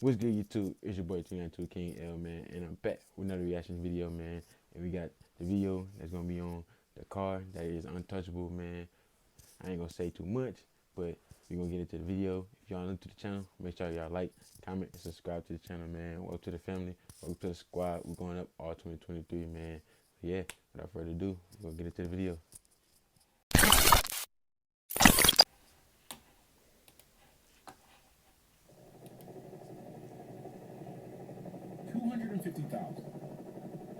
What's good, YouTube? It's your boy 292 King L, man, and I'm back with another reaction video, man. And we got the video that's gonna be on the car that is untouchable, man. I ain't gonna say too much, but we're gonna get into the video. If y'all new to the channel, make sure y'all like, comment, and subscribe to the channel, man. Welcome to the family, welcome to the squad. We're going up all 2023, man. Yeah, without further ado, we're gonna get into the video. 250,000.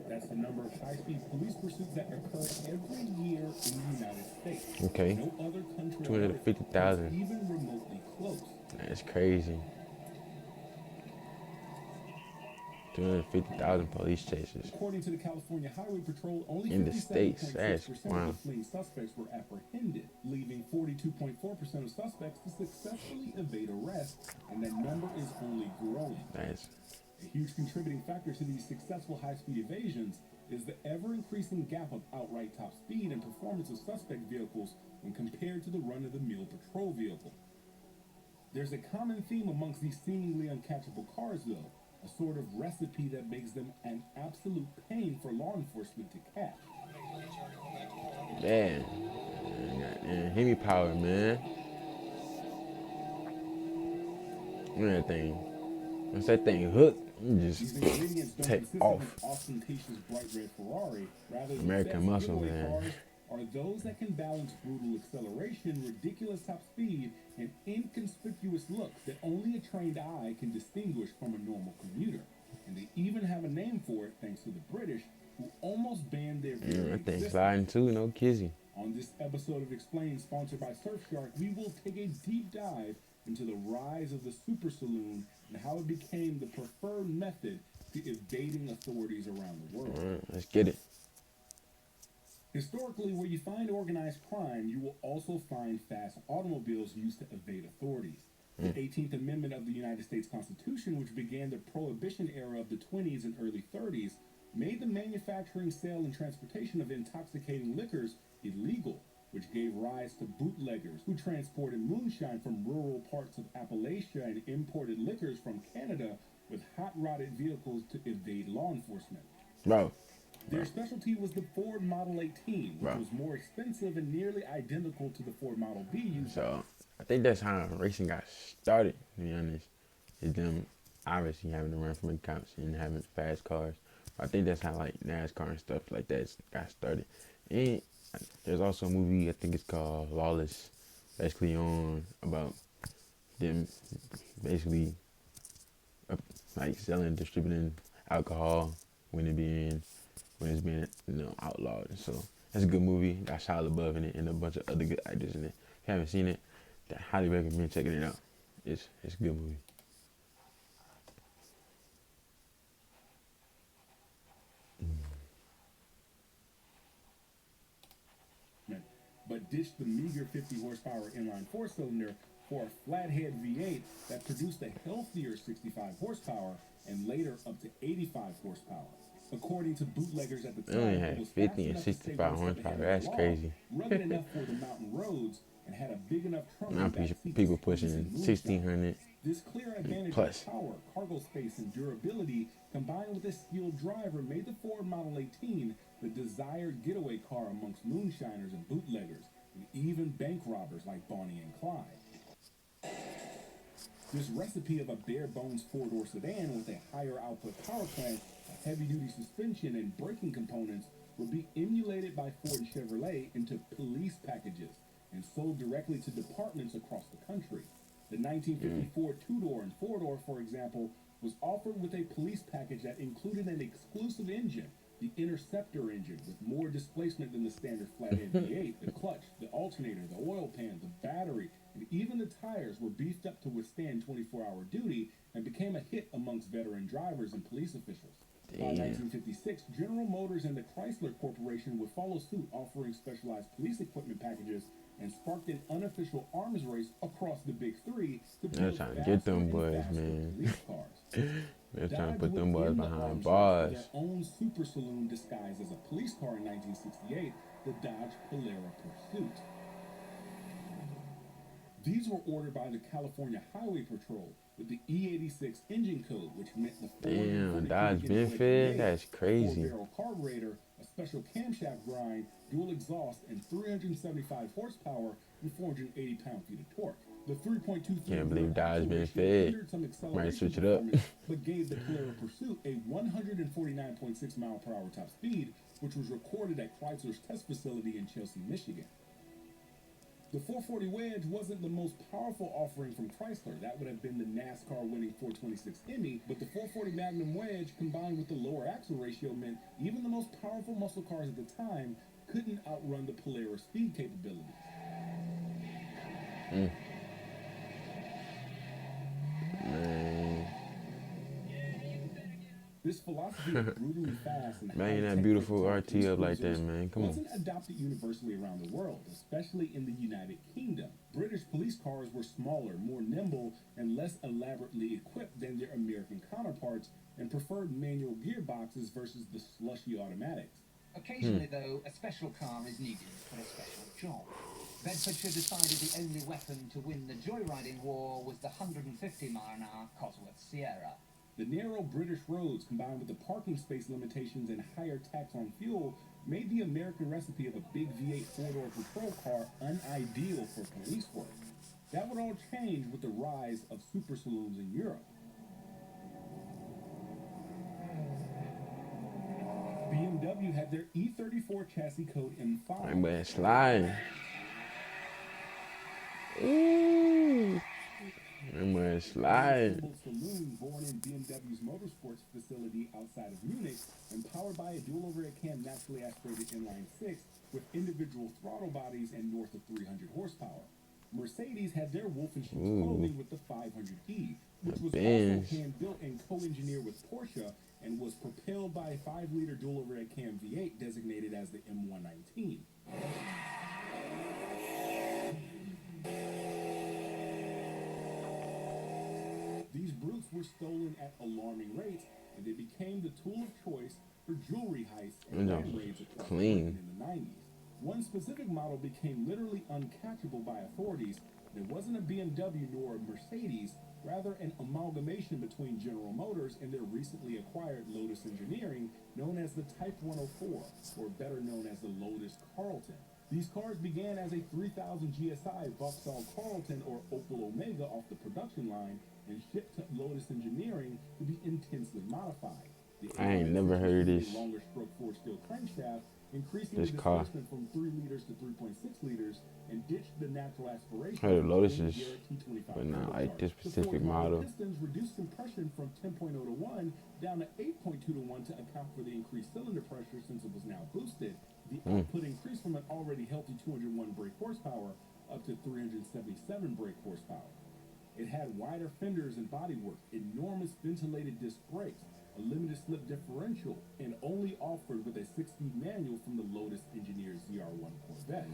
That's the number of high-speed police pursuits that occur every year in the United States. Okay, No other country 250,000. is even remotely close. That's crazy. 250,000 police chases. According to the California Highway Patrol, only In the States, that's 57.6% wow. of the fleeing suspects were apprehended, leaving 42.4% of suspects to successfully evade arrest, and that number is only growing. That's A huge contributing factor to these successful high-speed evasions is the ever-increasing gap of outright top speed and performance of suspect vehicles when compared to the run-of-the-mill patrol vehicle. There's a common theme amongst these seemingly uncatchable cars, though, a sort of recipe that makes them an absolute pain for law enforcement to catch. man. Goddamn, Hemi power, man. Look at that thing. Once that thing hooked, you These just ingredients don't take consist off. of an ostentatious bright red Ferrari. Rather, the American best muscle, getaway man. cars are those that can balance brutal acceleration, ridiculous top speed, and inconspicuous looks that only a trained eye can distinguish from a normal commuter. And they even have a name for it thanks to the British, who almost banned their very That thing existence. sliding too, no kizzy. On this episode of Explained, sponsored by Surfshark, we will take a deep dive into the rise of the super saloon and how it became the preferred method to evading authorities around the world. All right, let's get it. Historically, where you find organized crime, you will also find fast automobiles used to evade authorities. The 18th Amendment of the United States Constitution, which began the Prohibition era of the 20s and early 30s, made the manufacturing, sale, and transportation of intoxicating liquors illegal, which gave rise to bootleggers who transported moonshine from rural parts of Appalachia and imported liquors from Canada with hot-rodded vehicles to evade law enforcement. Bro, Their specialty was the Ford Model 18, which Bro. was more expensive and nearly identical to the Ford Model B used. so I think that's how racing got started, to be honest. Is them obviously having to run from the cops and having fast cars. I think that's how like NASCAR and stuff like that got started. And there's also a movie, I think it's called Lawless, basically on about them basically like selling and distributing alcohol when it's being outlawed. So that's a good movie. Got Shia LaBeouf in it and a bunch of other good actors in it. If you haven't seen it, I highly recommend checking it out. It's a good movie. But ditched the meager 50 horsepower inline four-cylinder for a flathead V8 that produced a healthier 65 horsepower and later up to 85 horsepower. According to bootleggers at the They only time, had it was 50 fast and enough to 65 stay one step horsepower. ahead of That's the law, crazy. rugged enough for the mountain roads, and had a big enough trunk. Now people pushing 1,600. This clear advantage plus of power, cargo space, and durability, combined with a skilled driver, made the Ford Model 18 the desired getaway car amongst moonshiners and bootleggers, and even bank robbers like Bonnie and Clyde. This recipe of a bare-bones four-door sedan with a higher output power plant, a heavy-duty suspension, and braking components would be emulated by Ford and Chevrolet into police packages and sold directly to departments across the country. The 1954 two-door and four-door, for example, was offered with a police package that included an exclusive engine, the Interceptor engine, with more displacement than the standard flathead V8. The clutch, the alternator, the oil pan, the battery, and even the tires were beefed up to withstand 24-hour duty and became a hit amongst veteran drivers and police officials. By 1956, General Motors and the Chrysler Corporation would follow suit, offering specialized police equipment packages, and sparked an unofficial arms race across the big three to They're build trying to get them faster and boys, faster man. police cars. They're trying to Dodge put them would boys end the behind arms race bars. with their own super saloon disguised as a police car in 1968, the Dodge Polara Pursuit. These were ordered by the California Highway Patrol, with the E86 engine code, which meant the Ford Damn, reverted to Dodge the been Getaway fed? V8, That's a crazy. 4-barrel carburetor, a special camshaft grind, dual exhaust, and 375 horsepower and 480 pound-feet of torque. The 3.23 Can't rear believe Dodge axle been ratio fed. hindered some Might acceleration switch it up. performance, but gave the Polara Pursuit a 149.6 mile per hour top speed, which was recorded at Chrysler's test facility in Chelsea, Michigan. The 440 Wedge wasn't the most powerful offering from Chrysler. That would have been the NASCAR-winning 426 Hemi, but the 440 Magnum Wedge, combined with the lower axle ratio, meant even the most powerful muscle cars at the time couldn't outrun the Polara speed capabilities. Man. This philosophy of brutally fast and Man, high-tech that beautiful quick-talk RT up like cruisers that, man. Come on. wasn't adopted universally around the world, especially in the United Kingdom. British police cars were smaller, more nimble, and less elaborately equipped than their American counterparts, and preferred manual gearboxes versus the slushy automatics. Occasionally, though, a special car is needed for a special job. Bedfordshire decided the only weapon to win the joyriding war was the 150-mile-an-hour Cosworth Sierra. The narrow British roads, combined with the parking space limitations and higher tax on fuel, made the American recipe of a big V8 four-door patrol car unideal for police work. That would all change with the rise of super saloons in Europe. BMW had their E34 chassis code M5. Man, but sliding. Ooh. Man, sliding. Saloon, born in BMW's motorsports facility outside of Munich, and powered by a dual overhead cam naturally aspirated inline six with individual throttle bodies and north of 300 horsepower. Mercedes had their wolf in sheep's clothing with the 500E, which was also hand-built and co-engineered with Porsche and was propelled by a 5-liter dual overhead cam V8 designated as the M119. These brutes were stolen at alarming rates, and they became the tool of choice for jewelry heists and land raids across Britain in the 90s. One specific model became literally uncatchable by authorities. It wasn't a BMW nor a Mercedes, rather an amalgamation between General Motors and their recently acquired Lotus Engineering, known as the Type 104, or better known as the Lotus Carlton. These cars began as a 3000 GSI Vauxhall Carlton or Opel Omega off the production line and shipped to Lotus Engineering to be intensely modified. I ain't never heard of this. Longer stroke four steel crankshaft, increasing This the car. displacement from 3 liters to 3.6 liters, and ditched the natural aspiration. Heard of of Lotuses, Garrett T25 but not like turbocharged. this The specific Ford model. Pistons reduced compression from 10.0 to 1 down to 8.2 to 1 to account for the increased cylinder pressure since it was now boosted. The output increased from an already healthy 201 brake horsepower up to 377 brake horsepower. It had wider fenders and bodywork, enormous ventilated disc brakes, a limited slip differential, and only offered with a 6-speed manual from the Lotus engineered ZR1 Corvette.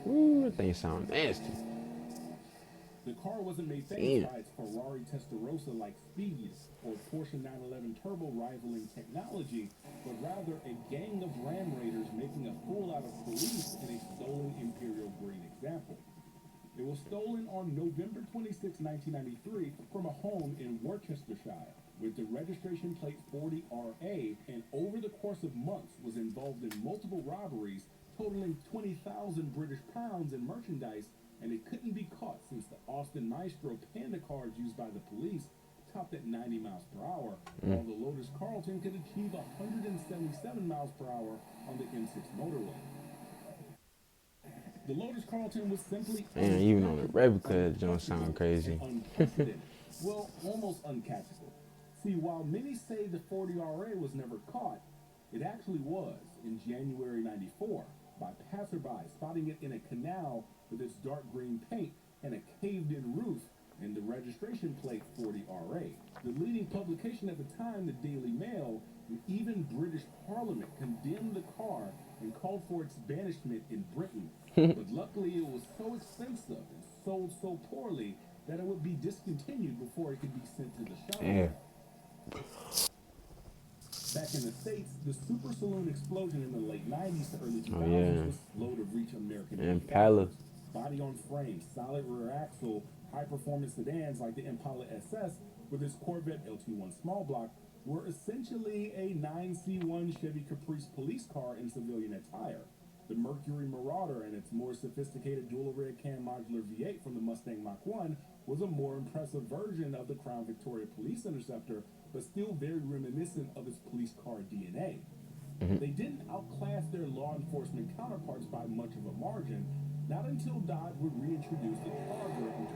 Ooh, that thing sound nasty. The car wasn't made famous by its Ferrari Testarossa-like speed or Porsche 911 turbo rivaling technology, but rather a gang of Ram Raiders making a fool out of police in a stolen Imperial Green example. It was stolen on November 26, 1993 from a home in Worcestershire with the registration plate 40RA, and over the course of months was involved in multiple robberies totaling 20,000 British pounds in merchandise, and it couldn't be caught since the Austin Maestro Panda cars used by the police topped at 90 miles per hour, while the Lotus Carlton could achieve 177 miles per hour on the M6 motorway. The Lotus Carlton was simply Man, even on the replica, it don't sound crazy. unprecedented. Well, almost uncatchable. See, while many say the 40RA was never caught, it actually was in January '94 by passersby spotting it in a canal with its dark green paint and a caved-in roof and the registration plate 40RA. The leading publication at the time, the Daily Mail, and even British Parliament condemned the car and called for its banishment in Britain. But luckily it was so expensive and sold so poorly that it would be discontinued before it could be sent to the shop. Yeah. Back in the States, the super saloon explosion in the late 90s to early 2000s yeah. was slow to reach American Impala. body on frame, solid rear axle, High-performance sedans like the Impala SS with its Corvette LT1 small block were essentially a 9C1 Chevy Caprice police car in civilian attire. The Mercury Marauder and its more sophisticated dual red cam modular V8 from the Mustang Mach-1 was a more impressive version of the Crown Victoria Police Interceptor, but still very reminiscent of its police car DNA. They didn't outclass their law enforcement counterparts by much of a margin, not until Dodge would reintroduce the Charger in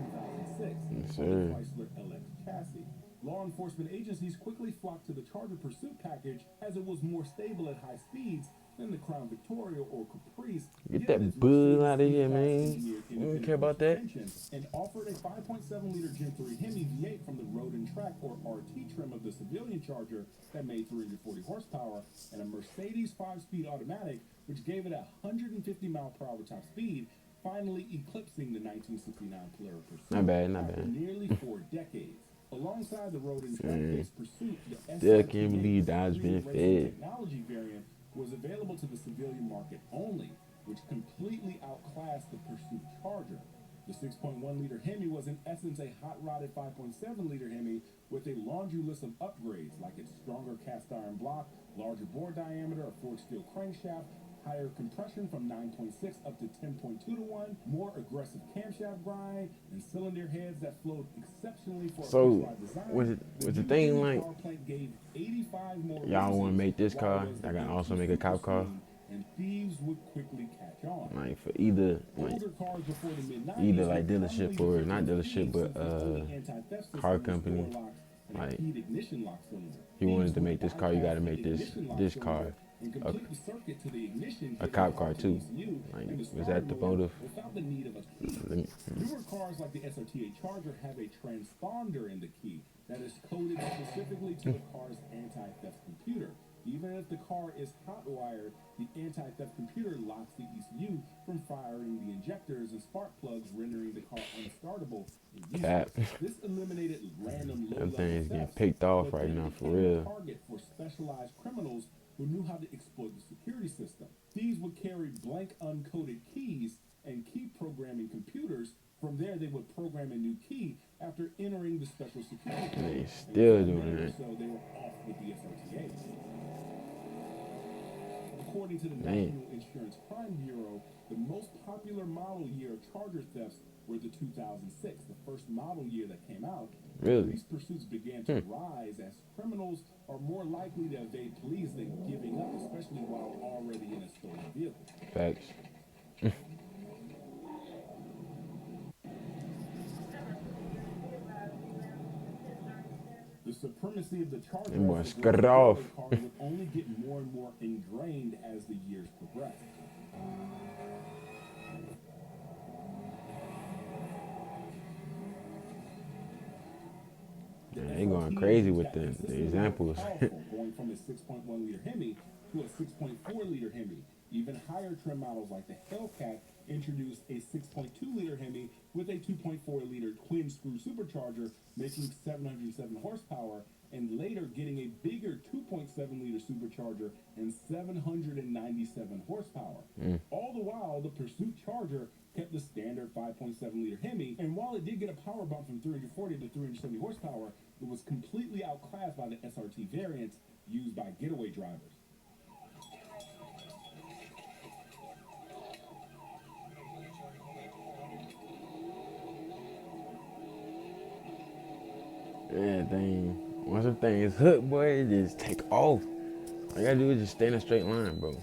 2006 Yes, on the sir. Chrysler LX chassis. Law enforcement agencies quickly flocked to the Charger Pursuit package as it was more stable at high speeds than the Crown Victoria or Caprice. Get given that its bull Mercedes out of here, C-Class man. engineered We don't independent care about that. suspension, and offered a 5.7-liter Gen 3 Hemi V8 from the Road and Track or RT trim of the civilian Charger that made 340 horsepower, and a Mercedes 5-speed automatic which gave it a 150-mile-per-hour top speed, finally eclipsing the 1969 Polara Pursuit. Not bad, not after bad. nearly 4 decades. Alongside the Road and Track-based Pursuit, the Still SRT can't believe Dodge being racing fed. technology variant was available to the civilian market only, which completely outclassed the Pursuit Charger. The 6.1-liter Hemi was in essence a hot-rodded 5.7-liter Hemi with a laundry list of upgrades like its stronger cast iron block, larger bore diameter, a forged steel crankshaft, higher compression from 9.6 up to 10.2 to 1, more aggressive camshaft grind, and cylinder heads that flowed exceptionally for a So, push-rod design. was the thing new like, power plant gave 85 more y'all want to reasons make this why car, it was y'all the can also Yankee make a cop car, superswing, and thieves would quickly catch on. like for either, like Older cars before the mid-90s either like were dealership commonly or not referred to dealership, thieves but since the only anti-theft system car was company. door locks and a Like, keyed ignition lock cylinder. he wanted Thieves to would make this car, you bypass gotta the make this ignition lock this cylinder car and a, complete the circuit to the ignition, a giving cop the car the too. ECU Like, and the was start that the mode motive? without the need of a key. Let me, Newer cars like the SRT8 Charger have a transponder in the key that is coded specifically to the car's anti-theft computer. Even if the car is hot-wired, the anti-theft computer locks the ECU from firing the injectors and spark plugs, rendering the car unstartable and Cap. useless. This eliminated random Them low-level things getting thefts, picked off but right then now, for became a real. target for specialized criminals who knew how to exploit the security system. Thieves would carry blank uncoded keys and key programming computers. From there, they would program a new key after entering the special security code. They And still within a doing minute or that. so, they were off with the SRT8. According to the Man. National Insurance Crime Bureau, the most popular model year of Charger thefts were the 2006, the first model year that came out. Really? These pursuits began to rise as criminals are more likely to evade police than giving up, especially while already in a stolen vehicle. Facts. The supremacy of the Charger Them boys as the cut it global off. car would only get more and more ingrained as the years progressed. Man, they going crazy with the consistently examples. powerful, going from a 6.1-liter Hemi to a 6.4-liter Hemi. Even higher trim models like the Hellcat introduced a 6.2-liter Hemi with a 2.4-liter twin-screw supercharger, making 707 horsepower, and later getting a bigger 2.7-liter supercharger and 797 horsepower. All the while, the Pursuit Charger kept the standard 5.7-liter Hemi, and while it did get a power bump from 340 to 370 horsepower, it was completely outclassed by the SRT variants used by getaway drivers. Yeah, thing. Once them things hook, boy, it just take off. All you gotta do is just stay in a straight line, bro.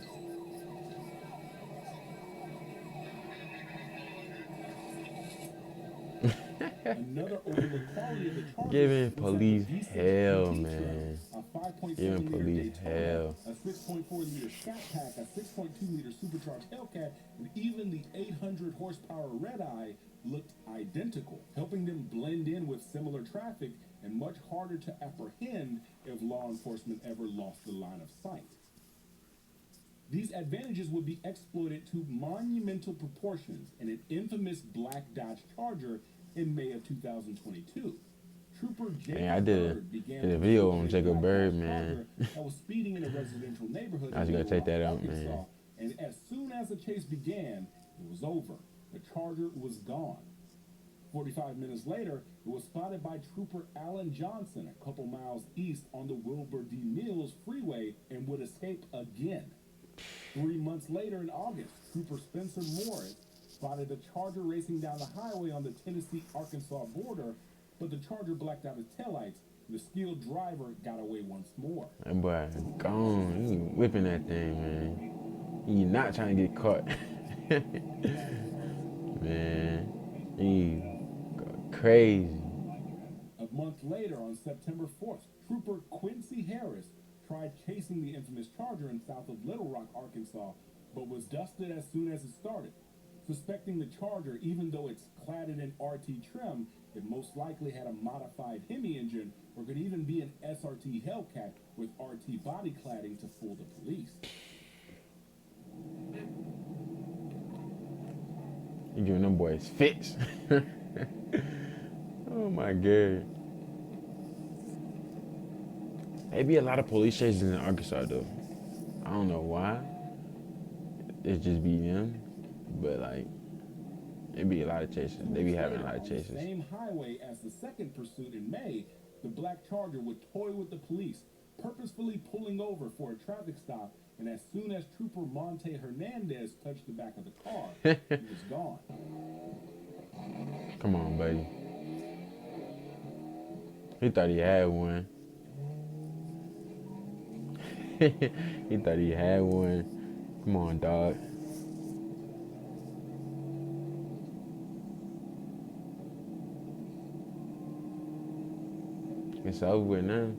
Another overlooked quality of the Charger Giving was that police the V6 hell, GT man. trim, a 5.7 Giving liter police Daytona, hell. a 6.4 liter Scat Pack, a 6.2 liter supercharged Hellcat, and even the 800 horsepower Red Eye looked identical, helping them blend in with similar traffic and much harder to apprehend if law enforcement ever lost the line of sight. These advantages would be exploited to monumental proportions in an infamous black Dodge Charger in May of 2022. Trooper Jacob Hey, I did Bird began a video on pursuing a Jacob black Bird, Dodge man. Charger that was speeding in a residential neighborhood I was in gonna Little take that Rock, out, man. Arkansas, and as soon as the chase began, it was over. The Charger was gone. 45 minutes later, it was spotted by Trooper Alan Johnson a couple miles east on the Wilbur D. Mills freeway and would escape again. 3 months later in August, Trooper Spencer Morris spotted the Charger racing down the highway on the Tennessee-Arkansas border, but the Charger blacked out its taillights. The skilled driver got away once more. That boy gone. He whipping that thing, man. He not trying to get caught. Man, he crazy. A month later, on September 4th, Trooper Quincy Harris tried chasing the infamous Charger in south of Little Rock, Arkansas, but was dusted as soon as it started. Suspecting the Charger, even though it's cladded in RT trim, it most likely had a modified Hemi engine or could even be an SRT Hellcat with RT body cladding to fool the police. You giving them boys fits. Oh my God. There be a lot of police chases in Arkansas though. I don't know why. It just be them. But like, it be a lot of chases. They be having a lot of chases. On the same highway as the second pursuit in May, the black Charger would toy with the police, purposefully pulling over for a traffic stop, and as soon as Trooper Monte Hernandez touched the back of the car, he was gone. Come on, buddy. He thought he had one. He thought he had one. Come on, dog. It's over with now.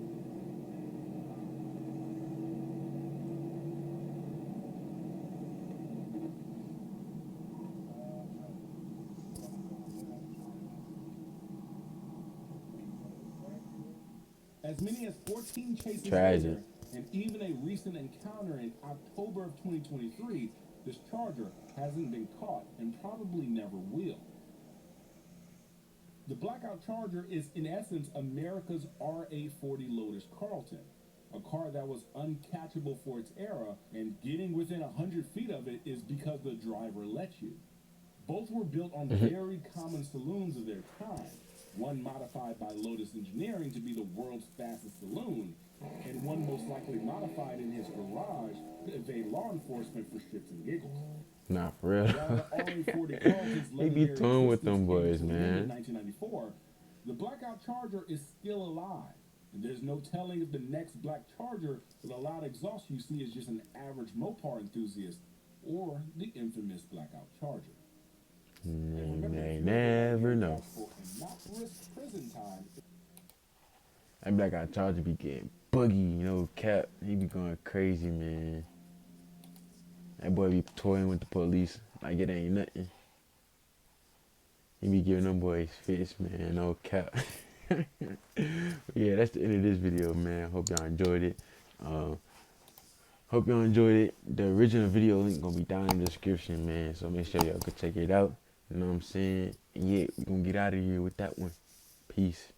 As many as 14 chases Tragic. later, and even a recent encounter in October of 2023, this Charger hasn't been caught and probably never will. The Blackout Charger is, in essence, America's RA-40 Lotus Carlton, a car that was uncatchable for its era, and getting within 100 feet of it is because the driver let you. Both were built on very common saloons of their time, one modified by Lotus Engineering to be the world's fastest saloon, and one most likely modified in his garage to evade law enforcement for shits and giggles. Nah, for real. While the RA-40 Carlton's He be legendary toying with them existence boys, came to an end man. in 1994, the Blackout Charger is still alive. And there's no telling if the next black Charger with a loud exhaust you see is just an average Mopar enthusiast or the infamous Blackout Charger. And remember, They if you're never know. responsible and not risk prison time. That Blackout Charger be getting boogie, you know, Cap. He be going crazy, man. That boy be toying with the police like it ain't nothing. He be giving them boys fits, man. No Cap. Yeah, that's the end of this video, man. Hope y'all enjoyed it. Hope y'all enjoyed it. The original video link gonna be down in the description, man. So make sure y'all go check it out. You know what I'm saying? Yeah, we gonna get out of here with that one. Peace.